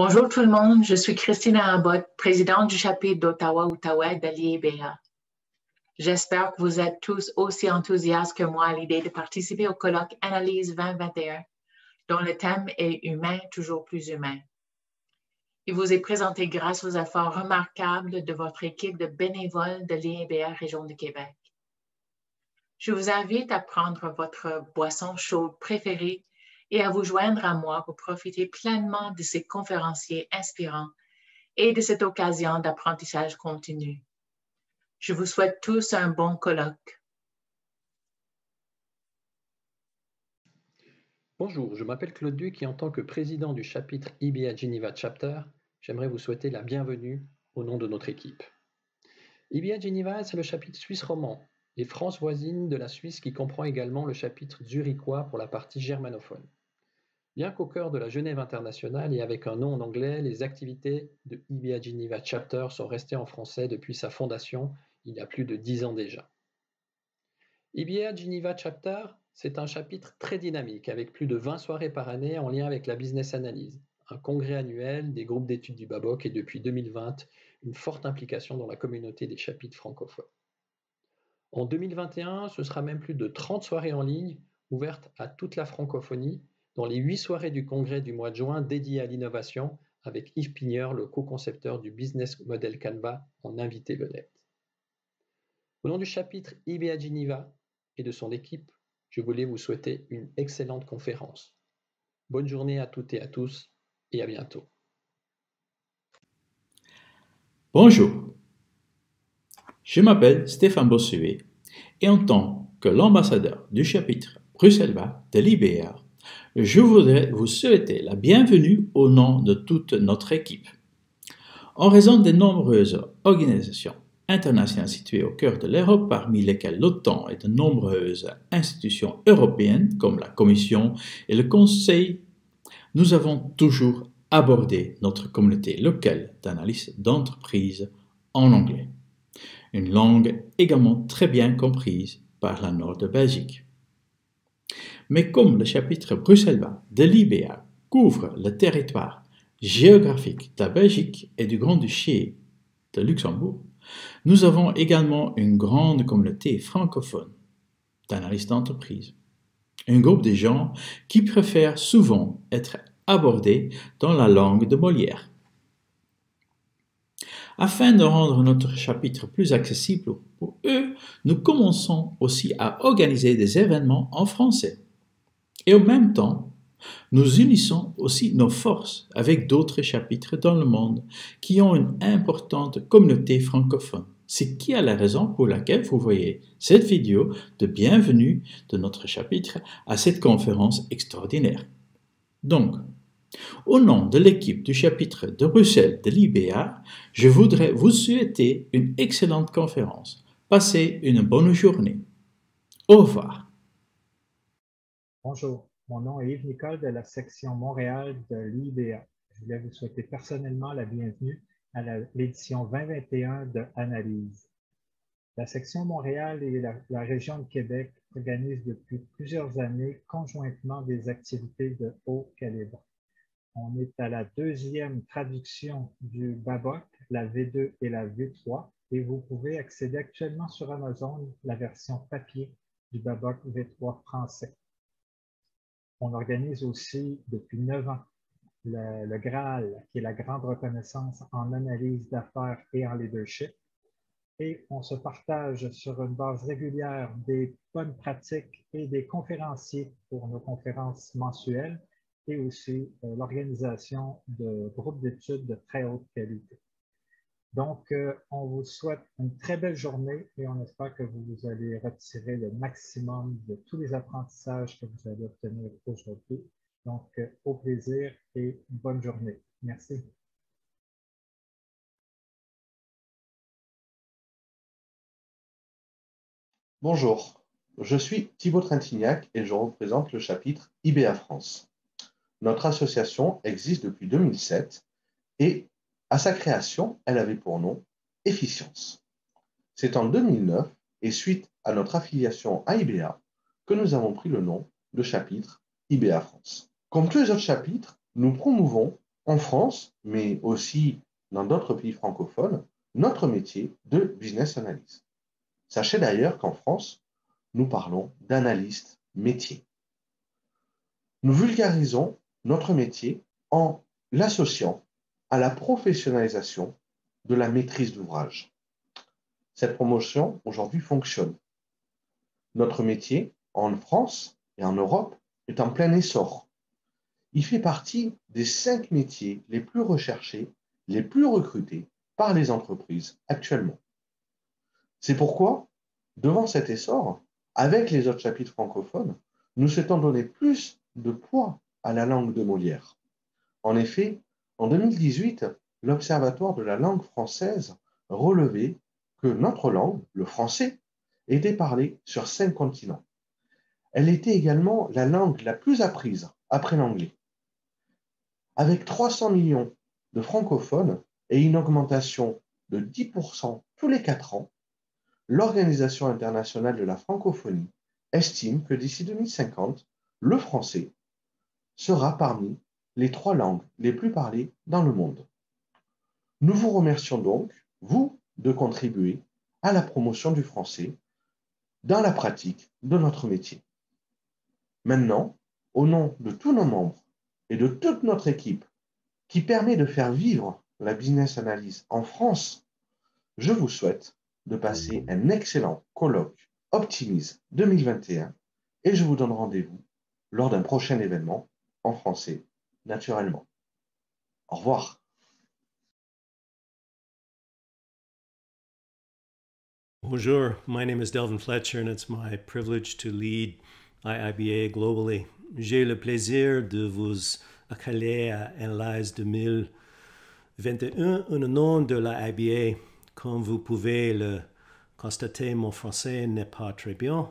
Bonjour tout le monde, je suis Christina Abbott, présidente du chapitre d'Ottawa-Outaouais de l'IEBA. J'espère que vous êtes tous aussi enthousiastes que moi à l'idée de participer au colloque Analyse 2021, dont le thème est Humain, toujours plus humain. Il vous est présenté grâce aux efforts remarquables de votre équipe de bénévoles de l'IEBA Région de Québec. Je vous invite à prendre votre boisson chaude préférée et à vous joindre à moi pour profiter pleinement de ces conférenciers inspirants et de cette occasion d'apprentissage continu. Je vous souhaite tous un bon colloque. Bonjour, je m'appelle Claude Duc et en tant que président du chapitre IBA Geneva Chapter, j'aimerais vous souhaiter la bienvenue au nom de notre équipe. IBA Geneva, c'est le chapitre suisse romand et France voisine de la Suisse qui comprend également le chapitre zurichois pour la partie germanophone. Bien qu'au cœur de la Genève internationale et avec un nom en anglais, les activités de IBA Geneva Chapter sont restées en français depuis sa fondation il y a plus de 10 ans déjà. IBA Geneva Chapter, c'est un chapitre très dynamique avec plus de 20 soirées par année en lien avec la business analyse, un congrès annuel des groupes d'études du BABOK et depuis 2020, une forte implication dans la communauté des chapitres francophones. En 2021, ce sera même plus de 30 soirées en ligne ouvertes à toute la francophonie, dont les 8 soirées du congrès du mois de juin dédiées à l'innovation avec Yves Pigneur, le co-concepteur du Business Model Canva, en invité vedette. Au nom du chapitre IBA Geneva et de son équipe, je voulais vous souhaiter une excellente conférence. Bonne journée à toutes et à tous et à bientôt. Bonjour, je m'appelle Stéphane Bossuet et en tant que l'ambassadeur du chapitre Bruxelles-Bas de l'IBA, je voudrais vous souhaiter la bienvenue au nom de toute notre équipe. En raison des nombreuses organisations internationales situées au cœur de l'Europe, parmi lesquelles l'OTAN et de nombreuses institutions européennes comme la Commission et le Conseil, nous avons toujours abordé notre communauté locale d'analyse d'entreprise en anglais, une langue également très bien comprise par la Nord de Belgique. Mais comme le chapitre Bruxelles-Bas de l'IBA couvre le territoire géographique de la Belgique et du Grand-Duché de Luxembourg, nous avons également une grande communauté francophone d'analystes d'entreprise, un groupe de gens qui préfèrent souvent être abordés dans la langue de Molière. Afin de rendre notre chapitre plus accessible pour eux, nous commençons aussi à organiser des événements en français. Et en même temps, nous unissons aussi nos forces avec d'autres chapitres dans le monde qui ont une importante communauté francophone. C'est qui est la raison pour laquelle vous voyez cette vidéo de bienvenue de notre chapitre à cette conférence extraordinaire. Donc, au nom de l'équipe du chapitre de Bruxelles de l'IBA, je voudrais vous souhaiter une excellente conférence. Passez une bonne journée. Au revoir. Bonjour, mon nom est Yves Nicole de la section Montréal de l'IBA. Je voulais vous souhaiter personnellement la bienvenue à l'édition 2021 de Analyse. La section Montréal et la région de Québec organisent depuis plusieurs années conjointement des activités de haut calibre. On est à la deuxième traduction du BABOK, la V2 et la V3, et vous pouvez accéder actuellement sur Amazon la version papier du BABOK V3 français. On organise aussi depuis 9 ans le Graal, qui est la grande reconnaissance en analyse d'affaires et en leadership. Et on se partage sur une base régulière des bonnes pratiques et des conférenciers pour nos conférences mensuelles et aussi l'organisation de groupes d'études de très haute qualité. Donc, on vous souhaite une très belle journée et on espère que vous allez retirer le maximum de tous les apprentissages que vous allez obtenir aujourd'hui. Donc, au plaisir et bonne journée. Merci. Bonjour, je suis Thibaut Trintignac et je représente le chapitre IBA France. Notre association existe depuis 2007 et à sa création, elle avait pour nom Efficience. C'est en 2009 et suite à notre affiliation à IBA que nous avons pris le nom de chapitre IBA France. Comme tous les autres chapitres, nous promouvons en France, mais aussi dans d'autres pays francophones, notre métier de business analyst. Sachez d'ailleurs qu'en France, nous parlons d'analyste métier. Nous vulgarisons notre métier en l'associant à la professionnalisation de la maîtrise d'ouvrage. Cette promotion aujourd'hui fonctionne. Notre métier, en France et en Europe, est en plein essor. Il fait partie des 5 métiers les plus recherchés, les plus recrutés par les entreprises actuellement. C'est pourquoi, devant cet essor, avec les autres chapitres francophones, nous souhaitons donner plus de poids à la langue de Molière. En effet, en 2018, l'Observatoire de la langue française relevait que notre langue, le français, était parlée sur 5 continents. Elle était également la langue la plus apprise après l'anglais. Avec 300 millions de francophones et une augmentation de 10% tous les 4 ans, l'Organisation internationale de la francophonie estime que d'ici 2050, le français sera parmi les 3 langues les plus parlées dans le monde. Nous vous remercions donc, vous, de contribuer à la promotion du français dans la pratique de notre métier. Maintenant, au nom de tous nos membres et de toute notre équipe qui permet de faire vivre la business analyse en France, je vous souhaite de passer un excellent colloque Optimise 2021 et je vous donne rendez-vous lors d'un prochain événement en français, naturellement. Au revoir. Bonjour, my name is Delvin Fletcher and it's my privilege to lead IIBA globally. J'ai le plaisir de vous accueillir à Analyse 2021 au nom de l'IIBA. Comme vous pouvez le constater, mon français n'est pas très bien.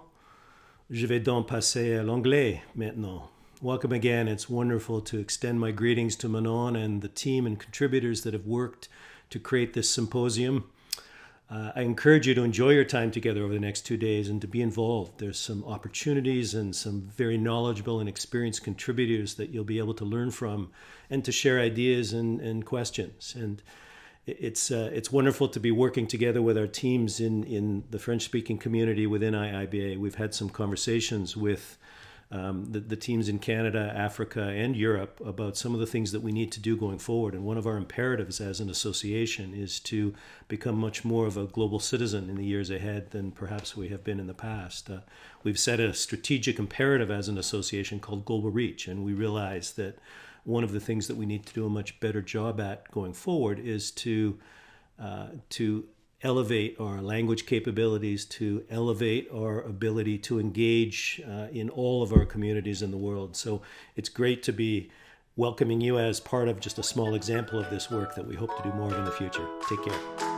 Je vais donc passer à l'anglais maintenant. Welcome again. It's wonderful to extend my greetings to Manon and the team and contributors that have worked to create this symposium. I encourage you to enjoy your time together over the next 2 days and to be involved. There's some opportunities and some very knowledgeable and experienced contributors that you'll be able to learn from and to share ideas and questions. And it's wonderful to be working together with our teams in the French-speaking community within IIBA. We've had some conversations with the teams in Canada, Africa, and Europe about some of the things that we need to do going forward. And one of our imperatives as an association is to become much more of a global citizen in the years ahead than perhaps we have been in the past. We've set a strategic imperative as an association called Global Reach, and we realize that one of the things that we need to do a much better job at going forward is to elevate our language capabilities, to elevate our ability to engage in all of our communities in the world. So it's great to be welcoming you as part of just a small example of this work that we hope to do more of in the future. Take care.